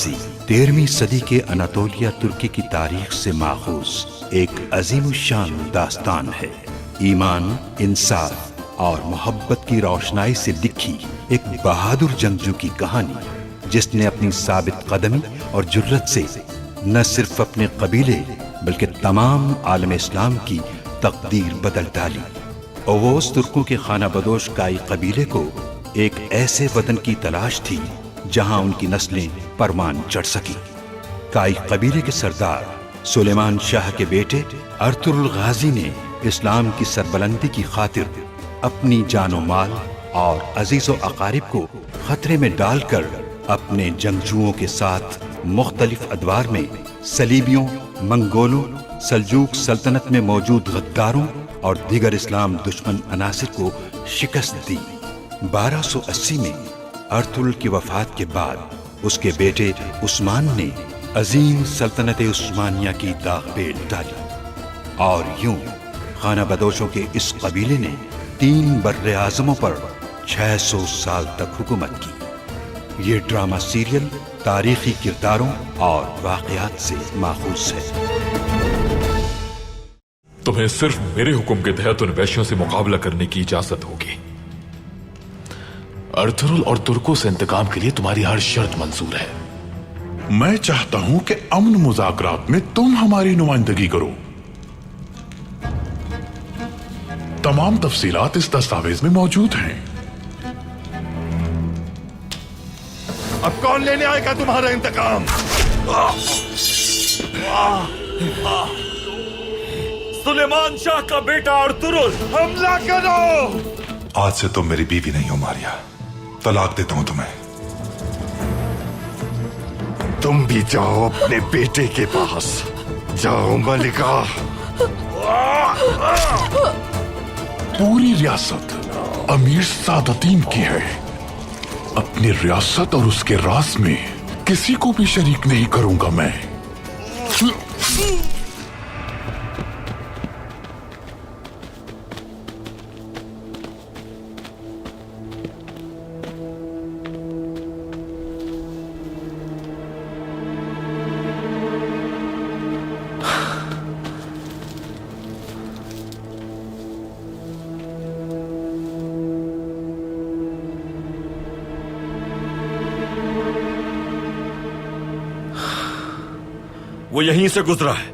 गाजी 13वीं सदी के अनातोलिया तुर्की की तारीख से माखूज एक अजीमुशान दास्तान है। ईमान, इंसाफ और मोहब्बत की रोशनाई से लिखी एक बहादुर जंगजू की कहानी, जिसने अपनी साबित कदमी और जुर्रत से न सिर्फ अपने कबीले बल्कि तमाम आलम इस्लाम की तकदीर बदल डाली। ओवोस तुर्कों के खाना बदोश काई कबीले को एक ऐसे वतन की तलाश थी जहां उनकी नस्लें परवान चढ़ सकी। काई कबीले के सरदार सुलेमान शाह के बेटे अर्तुरुल गाजी ने इस्लाम की सरबलंदी की खातिर अपनी जानो माल और अजीजो अकारिब को खतरे में डालकर अपने जंगजुओं के साथ मुख्तलिफ अदवार में सलीबियों, मंगोलों, सल्जूक सल्तनत में मौजूद गद्दारों और दीगर इस्लाम दुश्मन अनासिर को शिकस्त दी। 1280 में अर्तुरुल की वफात के बाद उसके बेटे उस्मान ने अजीम सल्तनत उस्मानिया की दाग पेल डाली और यूं खाना बदोशों के इस कबीले ने 3 बर्रे आज़मों पर 600 साल तक हुकूमत की। ये ड्रामा सीरियल तारीखी किरदारों और वाक़यात से माखूज है। तुम्हें सिर्फ मेरे हुक्म के तहत उन वैश्यों से मुकाबला करने की इजाजत होगी। अर्तुरुल और तुर्कों से इंतकाम के लिए तुम्हारी हर शर्त मंजूर है। मैं चाहता हूं कि अमन मुज़ाकरात में तुम हमारी नुमाइंदगी करो। तमाम तफसीलात इस दस्तावेज में मौजूद हैं। अब कौन लेने आएगा तुम्हारा इंतकाम? सुलेमान शाह का बेटा अर्तुरुल, हमला करो! आज से तुम मेरी बीवी नहीं हो मारिया, तलाक देता हूं तुम्हें। तुम भी जाओ अपने बेटे के पास। जाओ मलिका। पूरी रियासत अमीर सादतीन की है। अपनी रियासत और उसके राज में किसी को भी शरीक नहीं करूंगा मैं। वो यहीं से गुजरा है।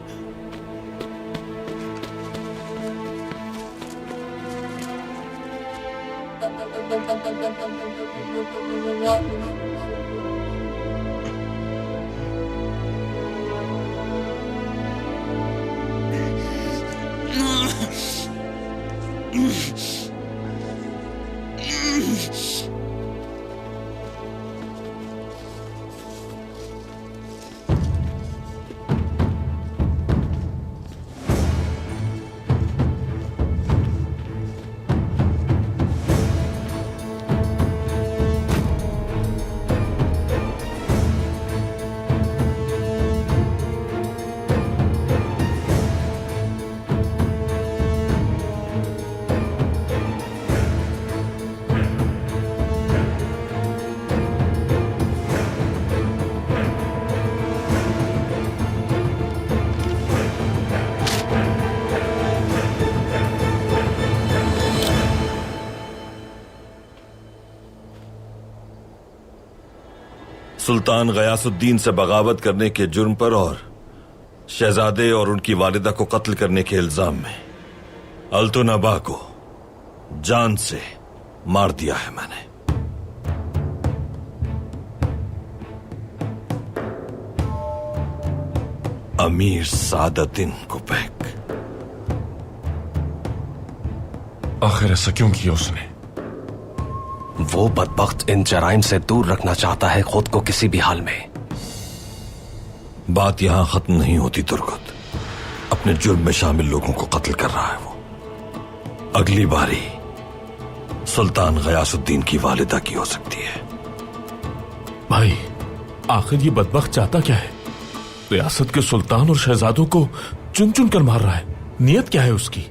सुल्तान गयासुद्दीन से बगावत करने के जुर्म पर और शहजादे और उनकी वालिदा को कत्ल करने के इल्जाम में अल्तुनबा को जान से मार दिया है मैंने। अमीर सादतीन को बैक। आखिर ऐसा क्यों किया उसने? वो बदबख्त इन जराइम से दूर रखना चाहता है खुद को किसी भी हाल में। बात यहां खत्म नहीं होती तुर्कत। अपने जुर्म में शामिल लोगों को कत्ल कर रहा है वो। अगली बारी सुल्तान गयासुद्दीन की वालिदा की हो सकती है। भाई, आखिर ये बदबख्त चाहता क्या है? रियासत के सुल्तान और शहजादों को चुन चुन कर मार रहा है। नियत क्या है उसकी?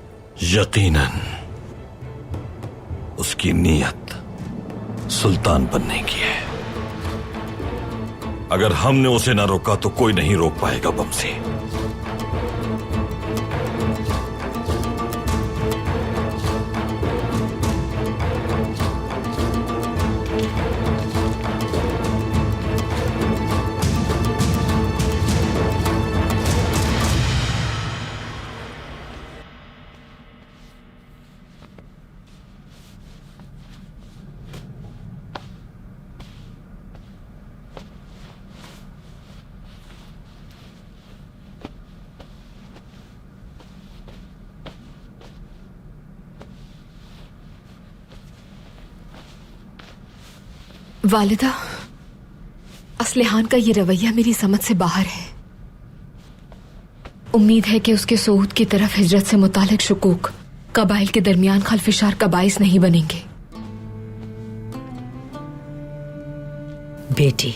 यकीनन उसकी नीयत सुल्तान बनने की है। अगर हमने उसे ना रोका तो कोई नहीं रोक पाएगा बमसी। वालिदा, असलहान का ये रवैया मेरी समझ से बाहर है। उम्मीद है कि उसके सऊद की तरफ हिजरत से मुतालिक शुकूक कबाइल के दरमियान खलफिशार का बाइस नहीं बनेंगे। बेटी,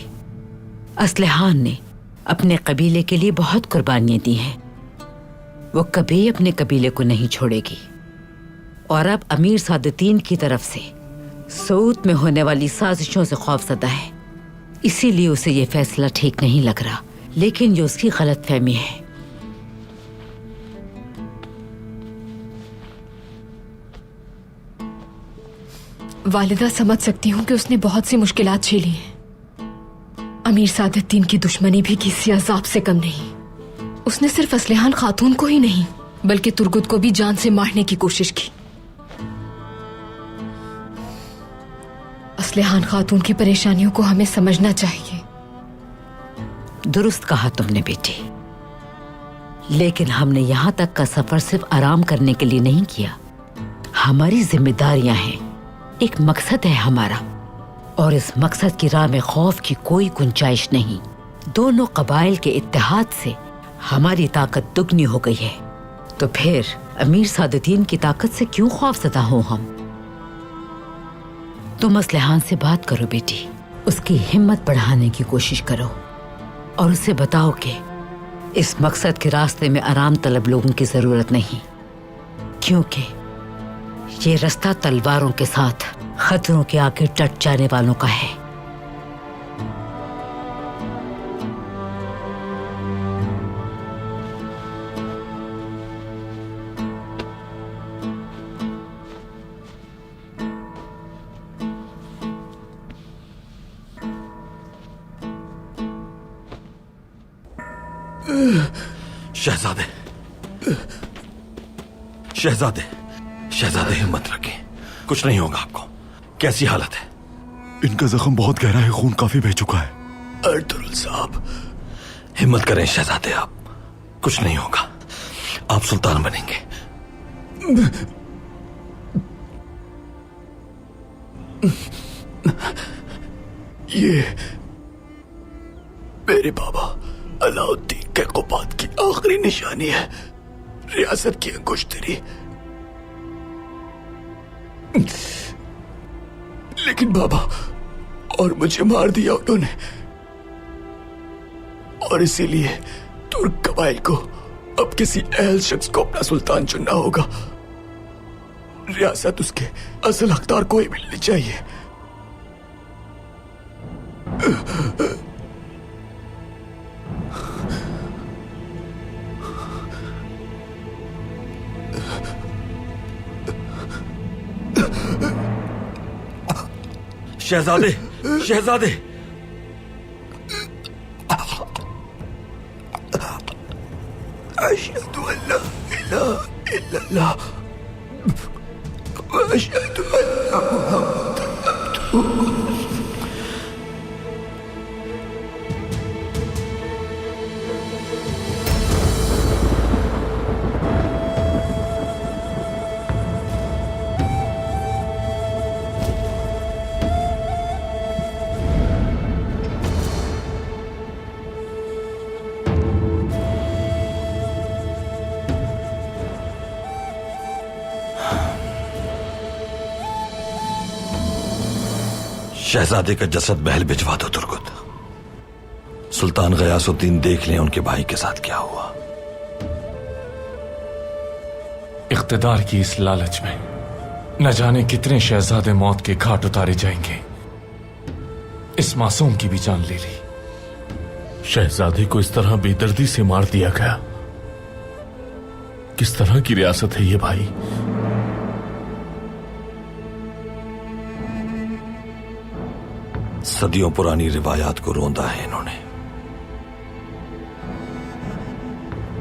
असलहान ने अपने कबीले के लिए बहुत कुर्बानियां दी हैं। वो कभी अपने कबीले को नहीं छोड़ेगी और अब अमीर सादतीन की तरफ से सऊद में होने वाली साजिशों से खौफजदा है। इसीलिए उसे ये फैसला ठीक नहीं लग रहा, लेकिन ये उसकी गलतफहमी है। वालिदा, समझ सकती हूँ कि उसने बहुत सी मुश्किलात झेली हैं। अमीर सादतीन की दुश्मनी भी किसी अजाब से कम नहीं। उसने सिर्फ असलहान खातून को ही नहीं बल्कि तुर्गुत को भी जान से मारने की कोशिश की। असलहान खातून की परेशानियों को हमें समझना चाहिए। दुरुस्त कहा तुमने बेटी, लेकिन हमने यहाँ तक का सफर सिर्फ आराम करने के लिए नहीं किया। हमारी जिम्मेदारियां हैं, एक मकसद है हमारा, और इस मकसद की राह में खौफ की कोई गुंजाइश नहीं। दोनों कबाइल के इत्तेहाद से हमारी ताकत दुगनी हो गई है, तो फिर अमीर सादतीन की ताकत से क्यों खौफजदा हो हम? तुम असलहान से बात करो बेटी, उसकी हिम्मत बढ़ाने की कोशिश करो और उसे बताओ कि इस मकसद के रास्ते में आराम तलब लोगों की जरूरत नहीं, क्योंकि ये रास्ता तलवारों के साथ खतरों के आगे डट जाने वालों का है। शहजादे, शहजादे, शहजादे, हिम्मत रखें, कुछ नहीं होगा आपको। कैसी हालत है? इनका जख्म बहुत गहरा है, खून काफी बह चुका है। अर्तुगरुल साहब, हिम्मत करें शहजादे, आप कुछ नहीं होगा, आप सुल्तान बनेंगे। ये मेरे बाबा अलाउद्दीन के कुपात की आखिरी निशानी है, रियासत की अंगुश्तरी। लेकिन बाबा, और मुझे मार दिया उन्होंने, और इसीलिए तुर्क कबाइल को अब किसी अहल शख्स को अपना सुल्तान चुनना होगा। रियासत उसके असल हकदार को ही मिलनी चाहिए। शहजादे, शहजादे, अशहदु अल्ला इलाहा इल्लल्लाह व अशहदु अन्ना मुहम्मदन अब्दुहु। शहजादे का जसद महल भिजवा दो तुर्गुत। सुल्तान गयासुद्दीन देख लें उनके भाई के साथ क्या हुआ। इख्तिदार की इस लालच में न जाने कितने शहजादे मौत के घाट उतारे जाएंगे। इस मासूम की भी जान ले ली, शहजादे को इस तरह बेदर्दी से मार दिया गया। किस तरह की रियासत है ये भाई? सदियों पुरानी रिवायात को रोंदा है इन्होंने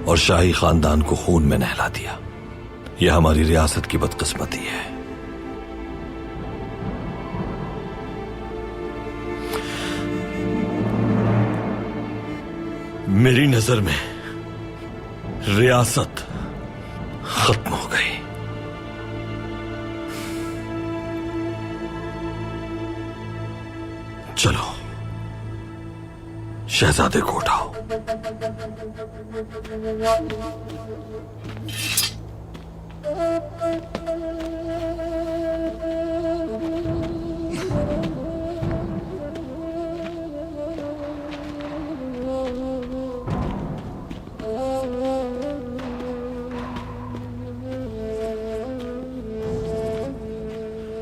और शाही खानदान को खून में नहला दिया। यह हमारी रियासत की बदकिस्मती है। मेरी नजर में रियासत खत्म हो गई। चलो शहजादे को उठाओ।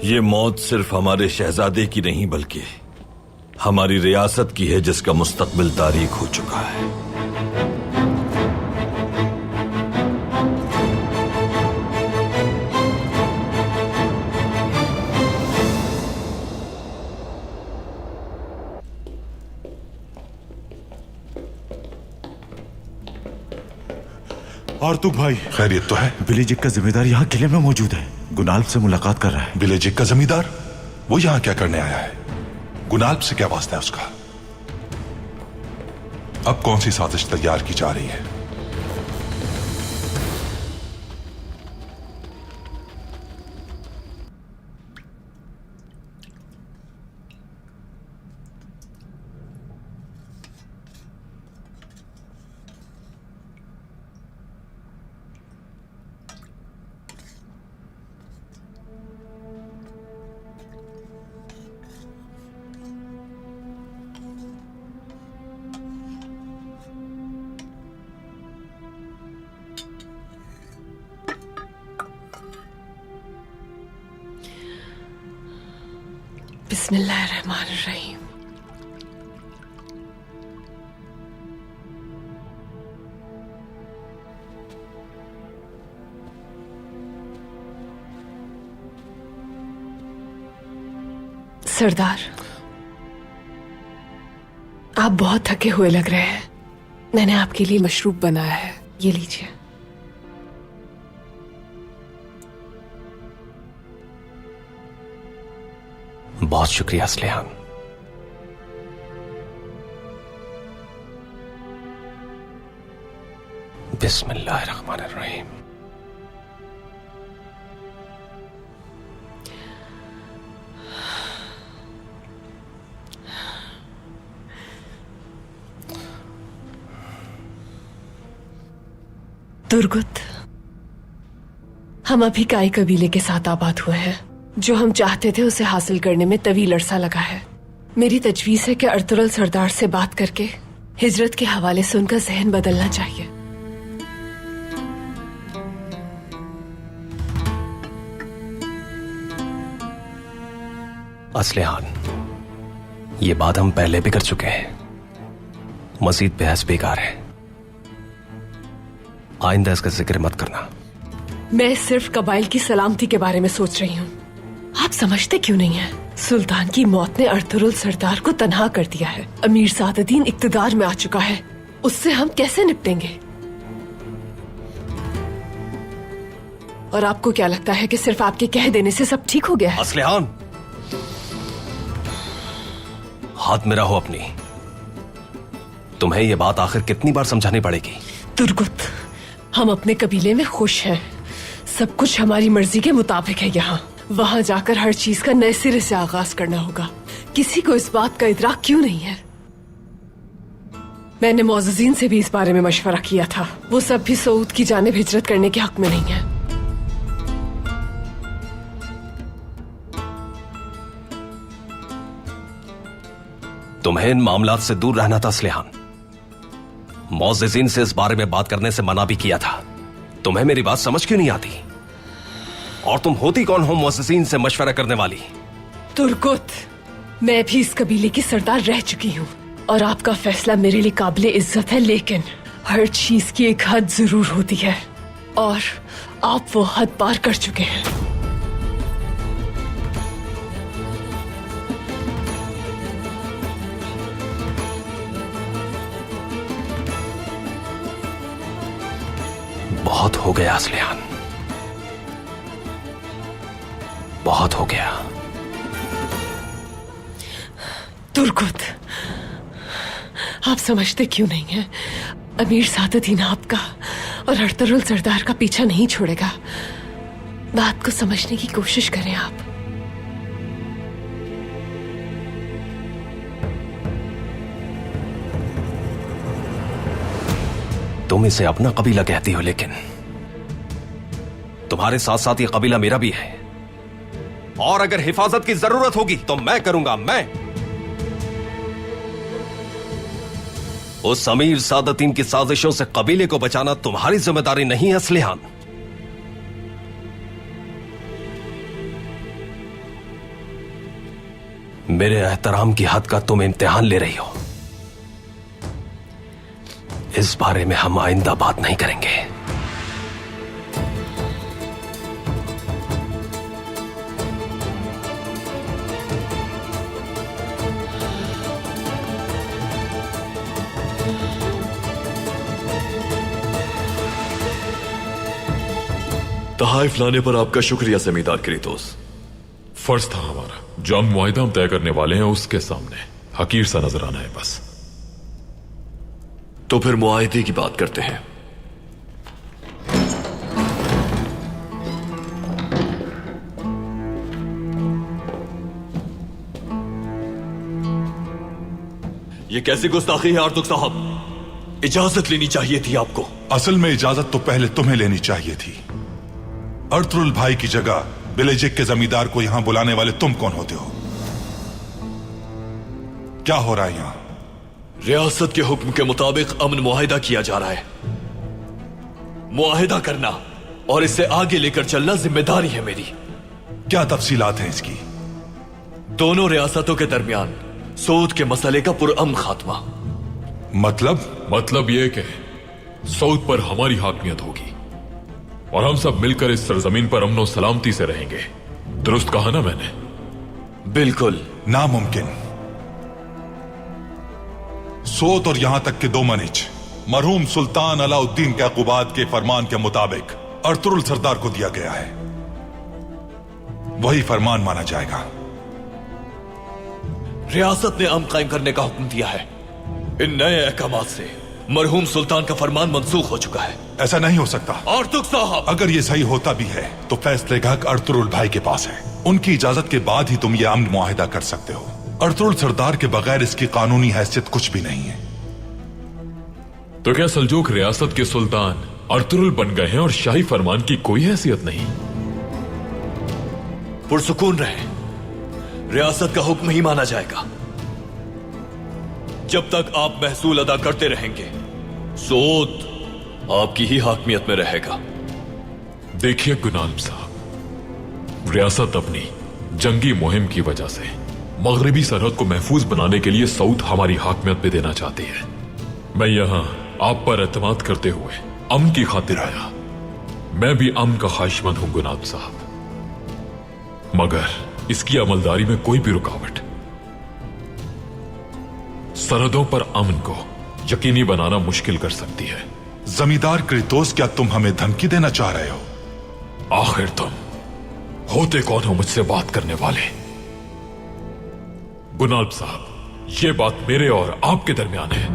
ये मौत सिर्फ हमारे शहजादे की नहीं बल्कि हमारी रियासत की है, जिसका मुस्तकबिल तारीख हो चुका है। और तू भाई खैरियत तो है? विलेजिक का जिम्मेदार यहाँ किले में मौजूद है, गुनाल्फ से मुलाकात कर रहा है। विलेजिक का जमींदार? वो यहाँ क्या करने आया है? गुनाल्फ से क्या वास्ता है उसका? अब कौन सी साजिश तैयार की जा रही है? बिस्मिल्लाहिर्रहमानिर्रहीम। सरदार, आप बहुत थके हुए लग रहे हैं। मैंने आपके लिए मशरूब बनाया है, ये लीजिए। बहुत शुक्रिया असलिहान। बिस्मिल्लाहिर्रहमानिर्रहीम। दुर्गुत, हम अभी काई कबीले के साथ आबाद हुए हैं। जो हम चाहते थे उसे हासिल करने में तवील अरसा लगा है। मेरी तजवीज है कि अर्तुगरुल सरदार से बात करके हिजरत के हवाले से उनका जहन बदलना चाहिए। असलिहान, ये बात हम पहले भी कर चुके हैं। मजीद बहस बेकार है। आइंदा इसका जिक्र मत करना। मैं सिर्फ कबाइल की सलामती के बारे में सोच रही हूँ। आप समझते क्यों नहीं है? सुल्तान की मौत ने अर्तुगरुल सरदार को तन्हा कर दिया है। अमीर सादुद्दीन इक्तदार में आ चुका है। उससे हम कैसे निपटेंगे? और आपको क्या लगता है कि सिर्फ आपके कह देने से सब ठीक हो गया है? असलिहान, हाथ में रहो अपनी। तुम्हें यह बात आखिर कितनी बार समझानी पड़ेगी? दुर्गुत, हम अपने कबीले में खुश हैं। सब कुछ हमारी मर्जी के मुताबिक है। यहाँ वहाँ जाकर हर चीज का नए सिरे से आगाज करना होगा। किसी को इस बात का इदराक क्यों नहीं है? मैंने मौजूजीन से भी इस बारे में मशवरा किया था। वो सब भी सऊद की जानिब हिजरत करने के हक में नहीं है। तुम्हें इन मामलात से दूर रहना था असलिहान। मौजूजीन से इस बारे में बात करने से मना भी किया था। तुम्हें मेरी बात समझ क्यों नहीं आती? और तुम होती कौन हो मौजूजीन से मशवरा करने वाली? तुर्कुत, मैं भी इस कबीले की सरदार रह चुकी हूँ। और आपका फैसला मेरे लिए काबिले इज्जत है, लेकिन हर चीज की एक हद जरूर होती है और आप वो हद पार कर चुके हैं। बहुत हो गया असलियान, बहुत हो गया। तुर्कुत, आप समझते क्यों नहीं हैं? अमीर सादुद्दीन आपका और अर्तुरुल सरदार का पीछा नहीं छोड़ेगा। बात को समझने की कोशिश करें आप। तुम इसे अपना कबीला कहती हो, लेकिन तुम्हारे साथ साथ ये कबीला मेरा भी है, और अगर हिफाजत की जरूरत होगी तो मैं करूंगा। मैं उस अमीर सादतीन की साजिशों से कबीले को बचाना तुम्हारी जिम्मेदारी नहीं है असलिहान। मेरे एहतराम की हद का तुम इम्तिहान ले रही हो। इस बारे में हम आइंदा बात नहीं करेंगे। तहाइफ लाने पर आपका शुक्रिया जमींदार क्रीतोस। फर्ज था हमारा, जो हम मुआहिदा हम तय करने वाले हैं उसके सामने हकीर सा नजर आना है बस। तो फिर मुआहिदे की बात करते हैं। ये कैसी गुस्ताखी है आर्तुक साहब? इजाजत लेनी चाहिए थी आपको। असल में इजाजत तो पहले तुम्हें लेनी चाहिए थी। अर्तुरुल भाई की जगह बिलेजिक के जमींदार को यहां बुलाने वाले तुम कौन होते हो? क्या हो रहा है यहां? रियासत के हुक्म के मुताबिक अमन मुआहिदा किया जा रहा है। मुआहिदा करना और इसे आगे लेकर चलना जिम्मेदारी है मेरी। क्या तफसीलात हैं इसकी? दोनों रियासतों के दरमियान सऊद के मसले का पुरअमन खात्मा। मतलब यह कि सऊद पर हमारी हाकमियत होगी और हम सब मिलकर इस सरजमीन पर अमन और सलामती से रहेंगे। दुरुस्त कहा ना मैंने? बिल्कुल नामुमकिन। सऊद और यहां तक के दो मनिज मरहूम सुल्तान अलाउद्दीन कैकुबाद के फरमान के मुताबिक अर्तुरुल सरदार को दिया गया है। वही फरमान माना जाएगा। रियासत ने अमन कायम करने का हुक्म दिया है। इन नए अहकामात से मरहूम सुल्तान का फरमान मंसूख हो चुका है। ऐसा नहीं हो सकता। आर्तुक साहब, अगर ये सही होता भी है तो फैसले का हक अर्तुरुल भाई के पास है। उनकी इजाजत के बाद ही तुम ये अमन मुआहिदा कर सकते हो। अर्तुरुल सरदार के बगैर इसकी कानूनी हैसियत कुछ भी नहीं है। तो क्या सल्जूक रियासत के सुल्तान अर्तुरुल बन गए हैं और शाही फरमान की कोई हैसियत नहीं? पुरसुकून रहे, रियासत का हुक्म ही माना जाएगा। जब तक आप महसूल अदा करते रहेंगे सऊद आपकी ही हाकमियत में रहेगा। देखिए गुनाल साहब, रियासत अपनी जंगी मुहिम की वजह से मगरबी सरहद को महफूज बनाने के लिए सऊद हमारी हाकमियत पे देना चाहती है। मैं यहां आप पर एतमाद करते हुए अमन की खातिर आया। मैं भी अमन का ख्वाहिशमंद हूं गुनाब साहब, मगर इसकी अमलदारी में कोई भी रुकावट सरहदों पर अमन को यकीनी बनाना मुश्किल कर सकती है। जमींदार क्रीतोस, क्या तुम हमें धमकी देना चाह रहे हो? आखिर तुम होते कौन हो मुझसे बात करने वाले? गुनाब साहब, यह बात मेरे और आपके दरमियान है।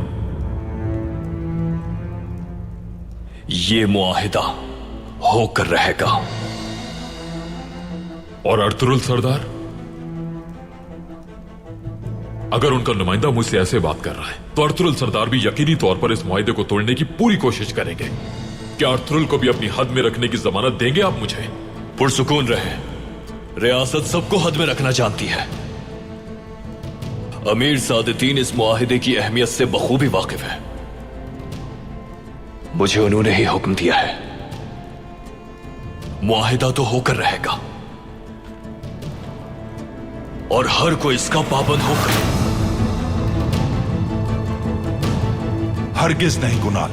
यह मुआहिदा होकर रहेगा। और अर्तुरुल सरदार, अगर उनका नुमाइंदा मुझसे ऐसे बात कर रहा है तो अर्तुरुल सरदार भी यकीनी तौर पर इस मुआहिदे को तोड़ने की पूरी कोशिश करेंगे। क्या अर्तुरुल को भी अपनी हद में रखने की जमानत देंगे आप मुझे? पुरसुकून रहे, रियासत सबको हद में रखना जानती है। अमीर सादतीन इस मुआहिदे की अहमियत से बखूबी वाकिफ है। मुझे उन्होंने ही हुक्म दिया है। मुआहिदा तो होकर रहेगा और हर कोई इसका पाबंद होकर हरगिज नहीं गुनाल।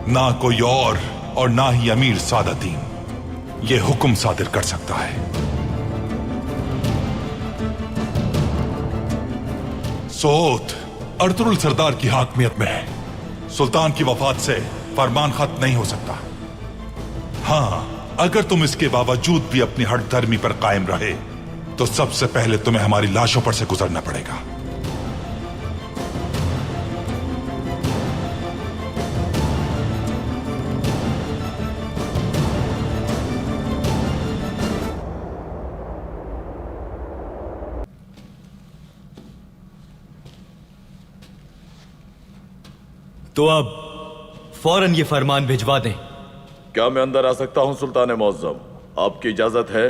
ना कोई और ना ही अमीर सादतीन ये हुक्म सादिर कर सकता है। सोत अर्तुरुल सरदार की हाकमियत में है। सुल्तान की वफात से फरमान खत्म नहीं हो सकता। हाँ, अगर तुम इसके बावजूद भी अपनी हठधर्मी पर कायम रहे तो सबसे पहले तुम्हें हमारी लाशों पर से गुजरना पड़ेगा। तो अब फौरन ये फरमान भिजवा दें। क्या मैं अंदर आ सकता हूं सुल्तान मुअज्जम? आपकी इजाजत है?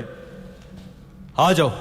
आ जाओ।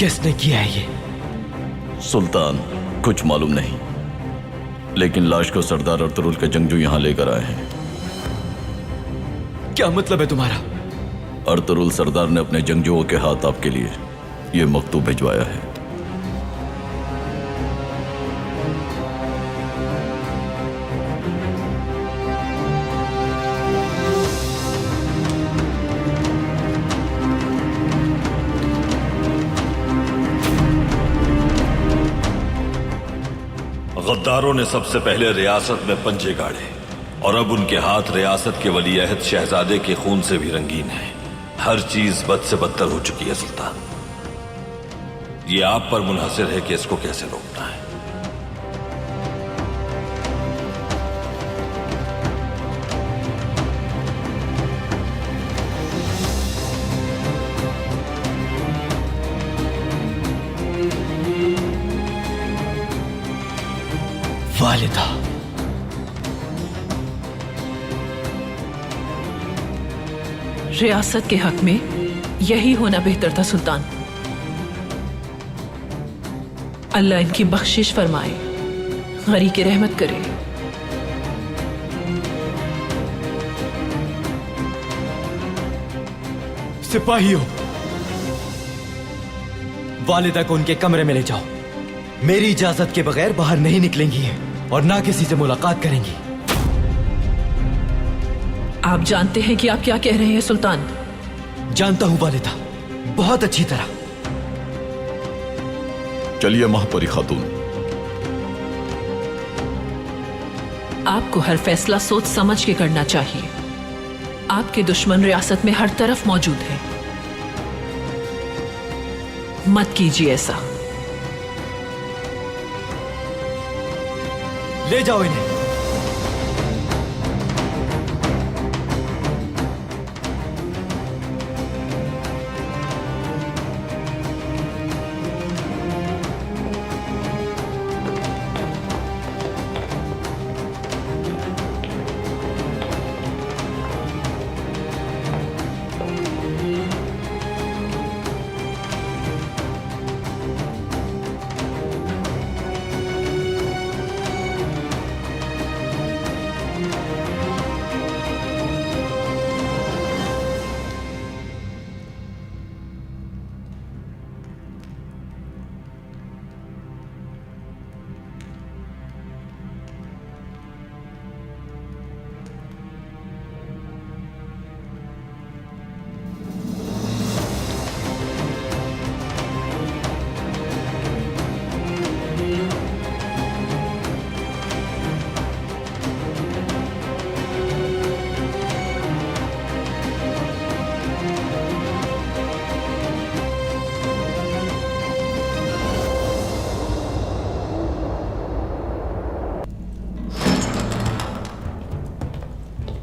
किसने किया है ये? सुल्तान, कुछ मालूम नहीं, लेकिन लाश को सरदार अर्तुरुल के जंगजू यहां लेकर आए हैं। क्या मतलब है तुम्हारा? अर्तुरुल सरदार ने अपने जंगजुओं के हाथ आपके लिए यह मकतूब भिजवाया है। गद्दारों ने सबसे पहले रियासत में पंजे गाड़े और अब उनके हाथ रियासत के वली अहद शहजादे के खून से भी रंगीन है। हर चीज बद से बदतर हो चुकी है सुल्तान। ये आप पर मुनहसर है कि इसको कैसे रोकना है। वालिदा, रियासत के हक में यही होना बेहतर था सुल्तान। अल्लाह इनकी बख्शिश फरमाए, गरी की रहमत करे। सिपाहियों, वालिदा को उनके कमरे में ले जाओ। मेरी इजाजत के बगैर बाहर नहीं निकलेंगी और ना किसी से मुलाकात करेंगी। आप जानते हैं कि आप क्या कह रहे हैं सुल्तान? जानता हूं वालिदा, बहुत अच्छी तरह। चलिए महापरी खातून। आपको हर फैसला सोच समझ के करना चाहिए। आपके दुश्मन रियासत में हर तरफ मौजूद है। मत कीजिए ऐसा। ले जाओ इन्हें।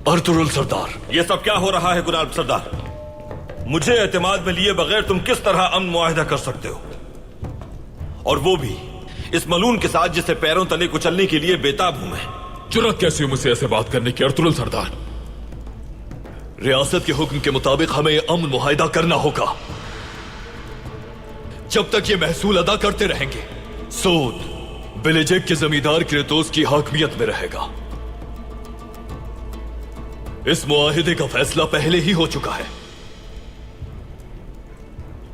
अर्तुरुल सरदार, यह सब क्या हो रहा है गुलाब सरदार? मुझे एतमाद में लिए बगैर तुम किस तरह अमन मुआहिदा कर सकते हो, और वो भी इस मलून के साथ जिसे पैरों तले कुचलने के लिए बेताब हूं मैं। जुर्रत कैसी हो मुझसे ऐसे बात करने की अर्तुरुल सरदार? रियासत के हुक्म के मुताबिक हमें अमन मुआहिदा करना होगा। जब तक ये महसूल अदा करते रहेंगे, सूद बिलेजेक के जमींदार क्रेतोस की हाकमियत में रहेगा। इस मुआहिदे का फैसला पहले ही हो चुका है।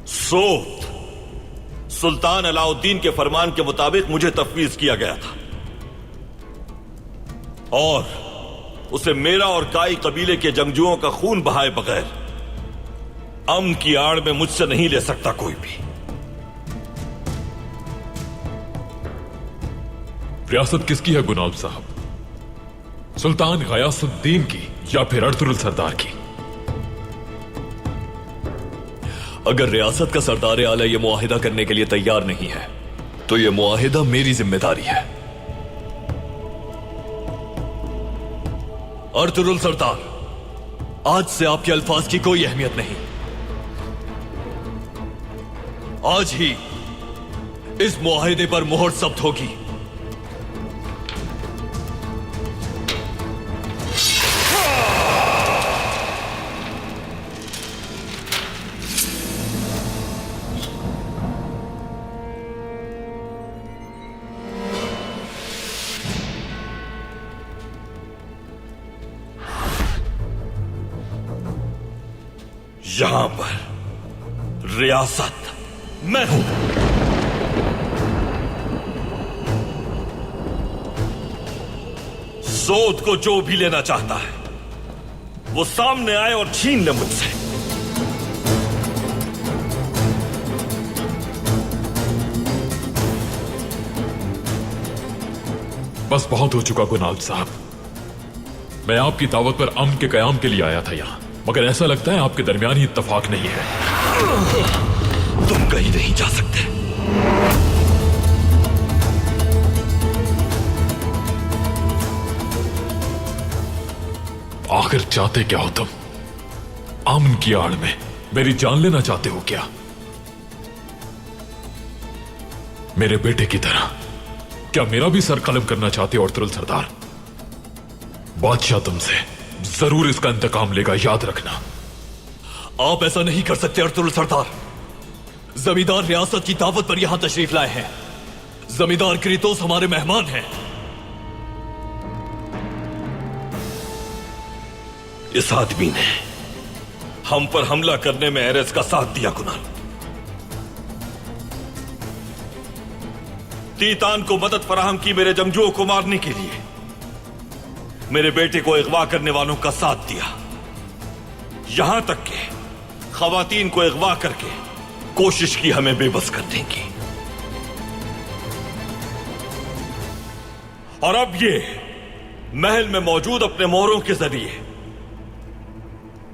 सूद सुल्तान अलाउद्दीन के फरमान के मुताबिक मुझे तफवीज किया गया था, और उसे मेरा और काई कबीले के जंगजुओं का खून बहाए बगैर अमन की आड़ में मुझसे नहीं ले सकता कोई भी। रियासत किसकी है गुनाब साहब? सुल्तान गयासुद्दीन की या फिर अर्तुरुल सरदार की? अगर रियासत का सरदार आला यह मुआहिदा करने के लिए तैयार नहीं है तो यह मुआहिदा मेरी जिम्मेदारी है। अर्तुरुल सरदार, आज से आपके अल्फाज की कोई अहमियत नहीं। आज ही इस मुआहिदे पर मोहर जब्त होगी। यहां पर रियासत मैं हूं। सूद को जो भी लेना चाहता है वो सामने आए और छीन ले मुझसे। बस बहुत हो चुका गुनाब साहब। मैं आपकी दावत पर अमन के कयाम के लिए आया था यहां, मगर ऐसा लगता है आपके दरमियान ही इत्तेफाक नहीं है। तुम कहीं नहीं जा सकते। आखिर चाहते क्या हो तुम? अमन की आड़ में मेरी जान लेना चाहते हो क्या? मेरे बेटे की तरह क्या मेरा भी सर कलम करना चाहते हो अर्तुरुल सरदार? बादशाह तुमसे जरूर इसका इंतकाम लेगा, याद रखना। आप ऐसा नहीं कर सकते अर्तुरुल सरदार। जमींदार रियासत की दावत पर यहां तशरीफ लाए हैं। जमींदार क्रेतोस हमारे मेहमान हैं। इस आदमी ने हम पर हमला करने में एरेस का साथ दिया कुनाल। तीतान को मदद फराहम की मेरे जंगजुओं को मारने के लिए। मेरे बेटे को अगवा करने वालों का साथ दिया, यहां तक कि खवातीन को अगवा करके कोशिश की हमें बेबस करने की। और अब ये महल में मौजूद अपने मोहरों के जरिए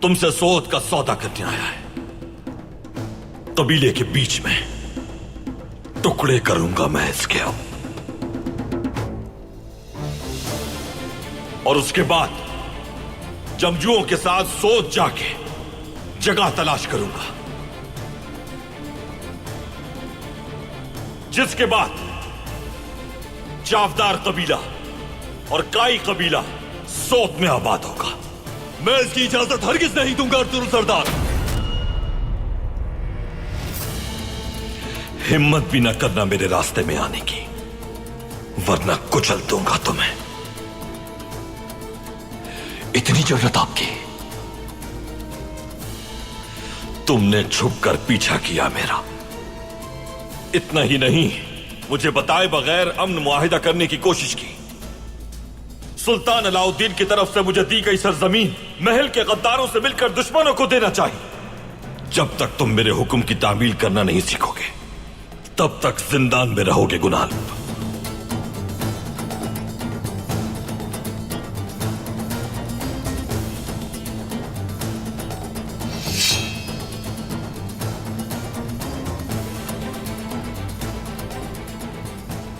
तुमसे सोत का सौदा करने आया है। कबीले के बीच में टुकड़े करूंगा मैं इसके अब, और उसके बाद जमजुओं के साथ सोच जाके जगह तलाश करूंगा, जिसके बाद जावदार कबीला और काई कबीला सोत में आबाद होगा। मैं इसकी इजाजत हरगिज नहीं दूंगा अर्तुरुल सरदार। हिम्मत भी न करना मेरे रास्ते में आने की, वरना कुचल दूंगा तुम्हें। इतनी जरूरत आपकी? तुमने छुपकर पीछा किया मेरा। इतना ही नहीं, मुझे बताए बगैर अमन मुआहिदा करने की कोशिश की। सुल्तान अलाउद्दीन की तरफ से मुझे दी गई सरजमीन महल के गद्दारों से मिलकर दुश्मनों को देना चाहिए। जब तक तुम मेरे हुक्म की तामील करना नहीं सीखोगे, तब तक जिंदान में रहोगे गुनाल।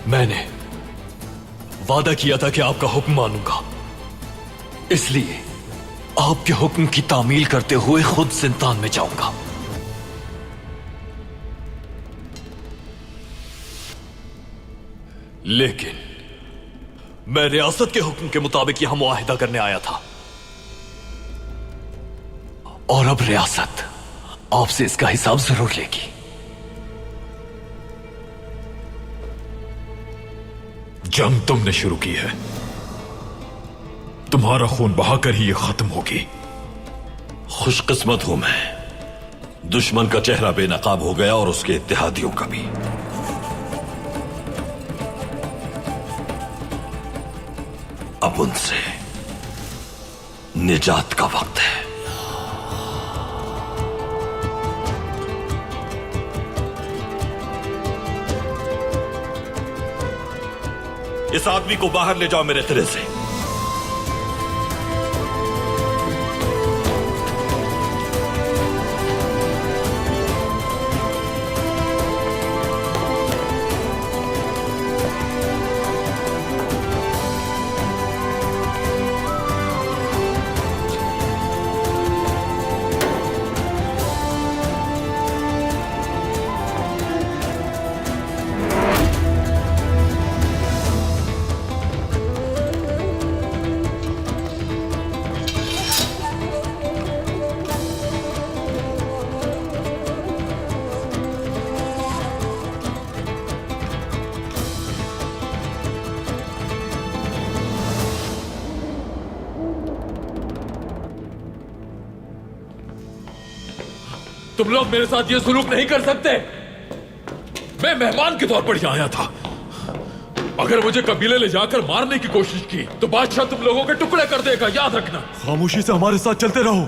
मैंने वादा किया था कि आपका हुक्म मानूंगा, इसलिए आपके हुक्म की तामील करते हुए खुद जिंदान में जाऊंगा। लेकिन मैं रियासत के हुक्म के मुताबिक यहां मुआहिदा करने आया था, और अब रियासत आपसे इसका हिसाब जरूर लेगी। जंग तुमने शुरू की है, तुम्हारा खून बहाकर ही ये खत्म होगी। खुशकिस्मत हूं मैं, दुश्मन का चेहरा बेनकाब हो गया और उसके इत्तेहादियों का भी। अब उनसे निजात का वक्त है। इस आदमी को बाहर ले जाओ मेरे किले से। तुम लोग मेरे साथ ये सुलूक नहीं कर सकते। मैं मेहमान के तौर पर यहां आया था। अगर मुझे कबीले ले जाकर मारने की कोशिश की तो बादशाह तुम लोगों के टुकड़े कर देगा, याद रखना। खामोशी से हमारे साथ चलते रहो।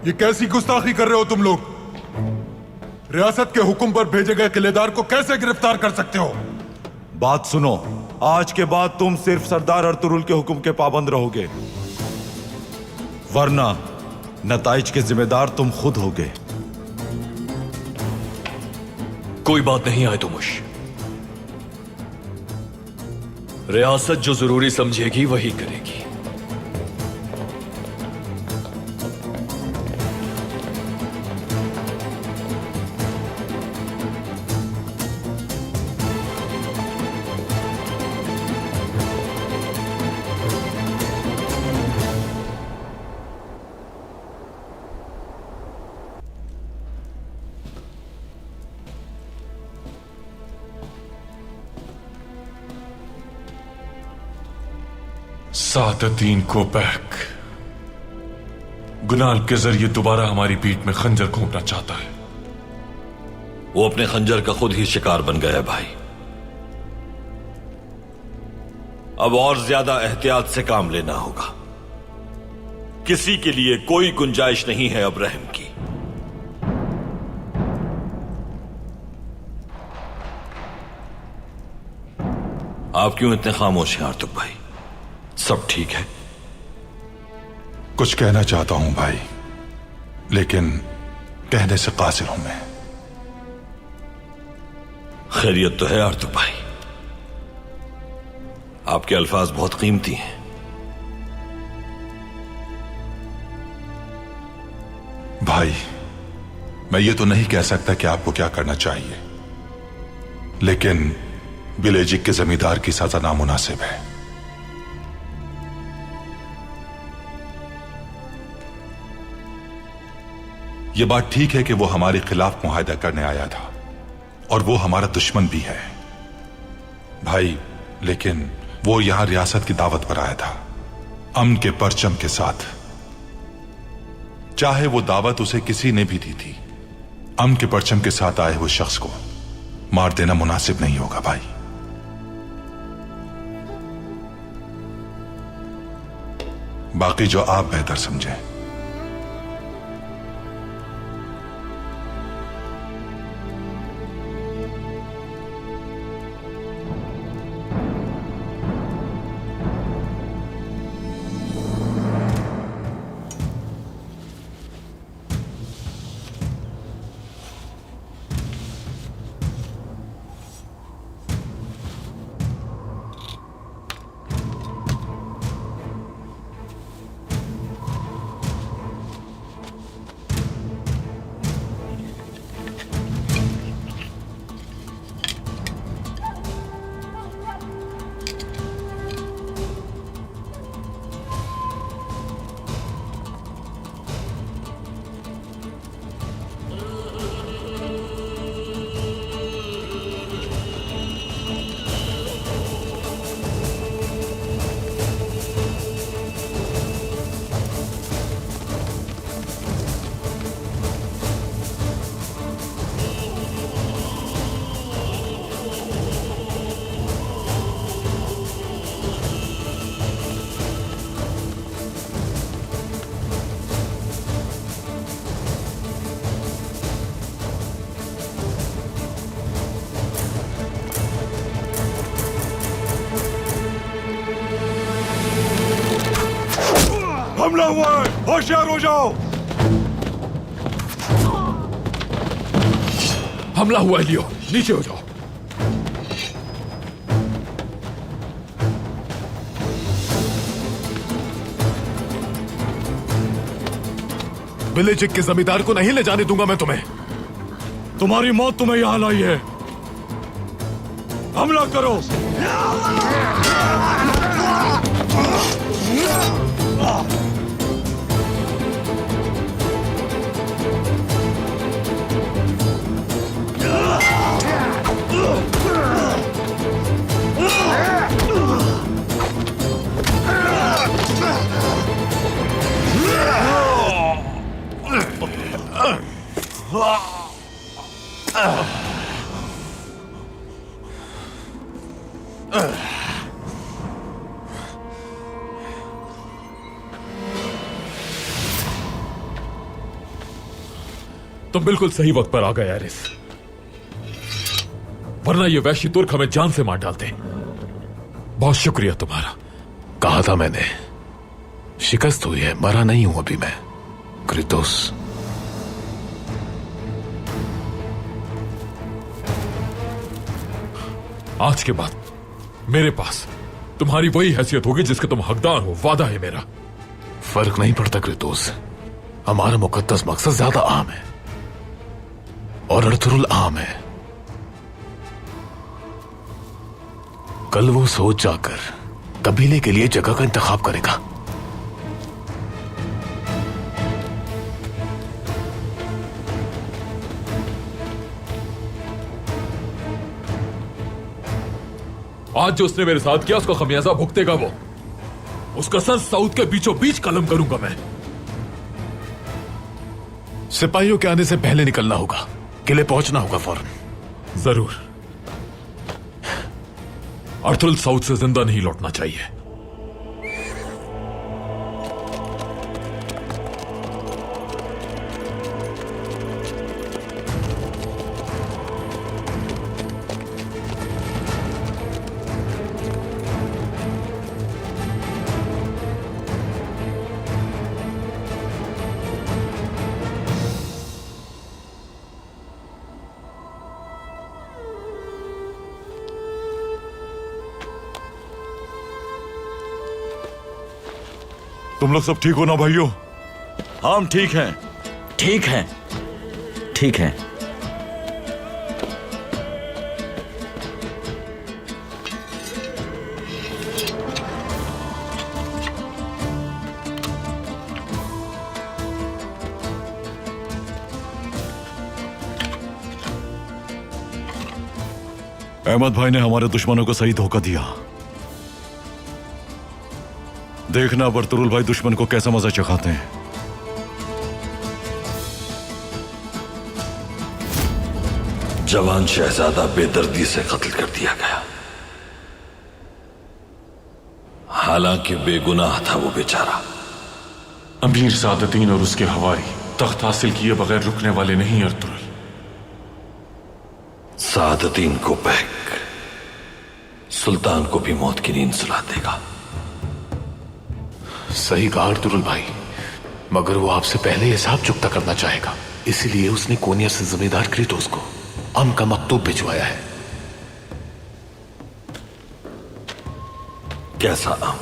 ये कैसी गुस्ताखी कर रहे हो तुम लोग? रियासत के हुक्म पर भेजे गए किलेदार को कैसे गिरफ्तार कर सकते हो? बात सुनो, आज के बाद तुम सिर्फ सरदार अर्तुरुल के हुक्म के पाबंद रहोगे, वरना नताइज के जिम्मेदार तुम खुद होगे। कोई बात नहीं आए तुमुश, रियासत जो जरूरी समझेगी वही करेगी। सादतीन को बैक गुनाल के जरिए दोबारा हमारी पीठ में खंजर घोंपना चाहता है। वो अपने खंजर का खुद ही शिकार बन गया भाई। अब और ज्यादा एहतियात से काम लेना होगा। किसी के लिए कोई गुंजाइश नहीं है अब रहम की। आप क्यों इतने खामोश हैं आर्तुक भाई? सब ठीक है? कुछ कहना चाहता हूं भाई, लेकिन कहने से कासिर हूं मैं। खैरियत तो है आर्तुक भाई, आपके अल्फाज बहुत कीमती हैं। भाई, मैं ये तो नहीं कह सकता कि आपको क्या करना चाहिए, लेकिन बिलेजिक के जमींदार की सजा नामुनासिब है। यह बात ठीक है कि वो हमारे खिलाफ मुआहदा करने आया था और वो हमारा दुश्मन भी है भाई, लेकिन वो यहां रियासत की दावत पर आया था अमन के परचम के साथ। चाहे वो दावत उसे किसी ने भी दी थी, अमन के परचम के साथ आए हुए शख्स को मार देना मुनासिब नहीं होगा भाई। बाकी जो आप बेहतर समझें। हमला हुआ है, होशियार हो जाओ। हमला हुआ है लियो, नीचे हो जाओ। बिलेजिक के जमींदार को नहीं ले जाने दूंगा मैं तुम्हें। तुम्हारी मौत तुम्हें यहां लाई है। हमला करो। तुम बिल्कुल सही वक्त पर आ गए एरिस, वरना ये वैश्य तुर्क हमें जान से मार डालते। बहुत शुक्रिया तुम्हारा। कहा था मैंने, शिकस्त हुई है, मरा नहीं हूं अभी मैं। क्रितोस, आज के बाद मेरे पास तुम्हारी वही हैसियत होगी जिसके तुम हकदार हो। वादा है मेरा। फर्क नहीं पड़ता क्रितोस, हमारा मुकद्दस मकसद ज्यादा आम है और अर्तुरुल आम है। कल वो सोच जाकर कबीले के लिए जगह का इंतखाब करेगा। आज जो उसने मेरे साथ किया उसका खमियाजा भुगतेगा वो। उसका सर साउथ के बीचों बीच कलम करूंगा मैं। सिपाहियों के आने से पहले निकलना होगा, किले पहुंचना होगा फौरन। जरूर। अर्तुरुल साउथ से जिंदा नहीं लौटना चाहिए। तुम लोग सब ठीक हो ना भाइयों? हम ठीक हैं, ठीक हैं, ठीक हैं। अहमद भाई ने हमारे दुश्मनों को सही धोखा दिया। देखना अब अर्तुरुल भाई दुश्मन को कैसा मजा चखाते हैं। जवान शहजादा बेदर्दी से कत्ल कर दिया गया। हालांकि बेगुनाह था वो बेचारा। अमीर सादतीन और उसके हवारी तख्त हासिल किए बगैर रुकने वाले नहीं अर्तुरुल। सादतीन को बहक सुल्तान को भी मौत की नींद सुला देगा। सही कहा अर्तुरुल भाई, मगर वो आपसे पहले हिसाब चुकता करना चाहेगा, इसीलिए उसने कोनिया से जमींदार क्रीटोस को अम का मकतूब भिजवाया है। कैसा अम?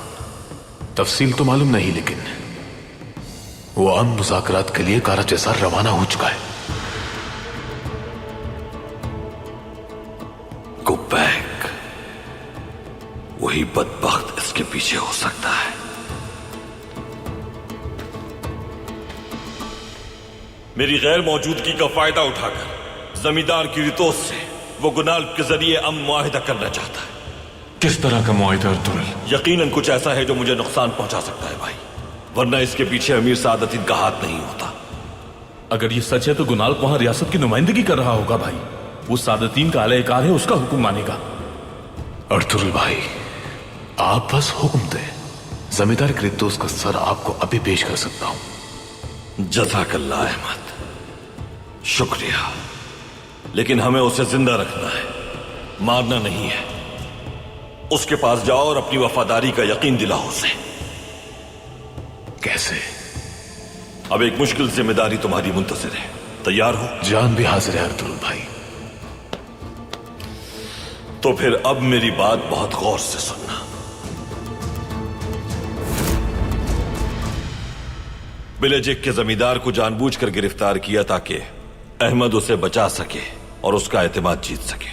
तफसील तो मालूम नहीं, लेकिन वो अम मुज़ाकरात के लिए कारा जैसा रवाना हो चुका है। कुबैक वही बदबख्त इसके पीछे हो सकता है। मेरी गैर मौजूदगी का फायदा उठाकर जमींदार क्रीटोस से वो गुनाल्फ के जरिए अमन मुआहिदा करना चाहता है। किस तरह का मुआहिदा अर्तुरुल? यकीनन कुछ ऐसा है जो मुझे नुकसान पहुंचा सकता है भाई, वरना इसके पीछे अमीर सादतीन का हाथ नहीं होता। अगर ये सच है तो गुनाल्फ वहां रियासत की नुमाइंदगी कर रहा होगा भाई। वो सादतीन का आलयकार है, उसका हुक्म मानेगा। अर्तुरुल भाई, आप बस हुक्म दें, जमींदार क्रीटोस का सर आपको अभी पेश कर सकता हूं। जज़ाकल्लाह अहमद, शुक्रिया, लेकिन हमें उसे जिंदा रखना है, मारना नहीं है। उसके पास जाओ और अपनी वफादारी का यकीन दिलाओ उसे। कैसे? अब एक मुश्किल जिम्मेदारी तुम्हारी मुंतज़िर है, तैयार हो? जान भी हाजिर है अर्तुरुल भाई। तो फिर अब मेरी बात बहुत गौर से सुनना। बिलेजिक के जमींदार को जानबूझकर गिरफ्तार किया ताकि अहमद उसे बचा सके और उसका एतमाद जीत सके।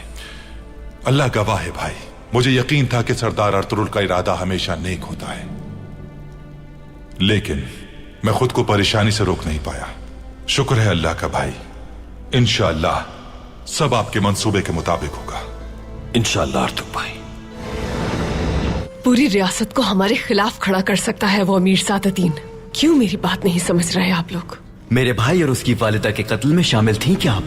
अल्लाह गवाह है भाई, मुझे यकीन था कि सरदार अर्तुरुल का इरादा हमेशा नेक होता है, लेकिन मैं खुद को परेशानी से रोक नहीं पाया। शुक्र है अल्लाह का भाई, इंशाअल्लाह सब आपके मंसूबे के मुताबिक होगा। इंशाअल्लाह अर्तुरुल भाई। पूरी रियासत को हमारे खिलाफ खड़ा कर सकता है वो अमीर सादतीन। क्यों मेरी बात नहीं समझ रहे आप लोग? मेरे भाई और उसकी वालिदा के कत्ल में शामिल थी क्या आप?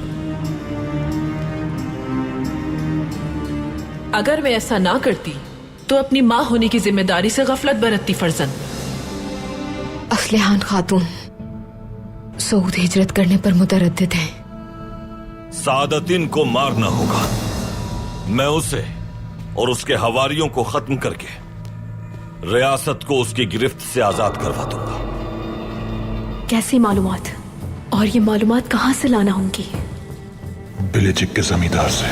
अगर मैं ऐसा ना करती तो अपनी माँ होने की जिम्मेदारी से गफलत बरतती फर्जन। असलेहान खातून सऊद हिजरत करने पर मुतरद्दिद है। सादतीन को मारना होगा। मैं उसे और उसके हवारियों को खत्म करके रियासत को उसकी गिरफ्त से आजाद करवा दूंगा। कैसी मालूमात? और ये मालूमात कहां से लाना होंगी? बिलेजिक के जमींदार से।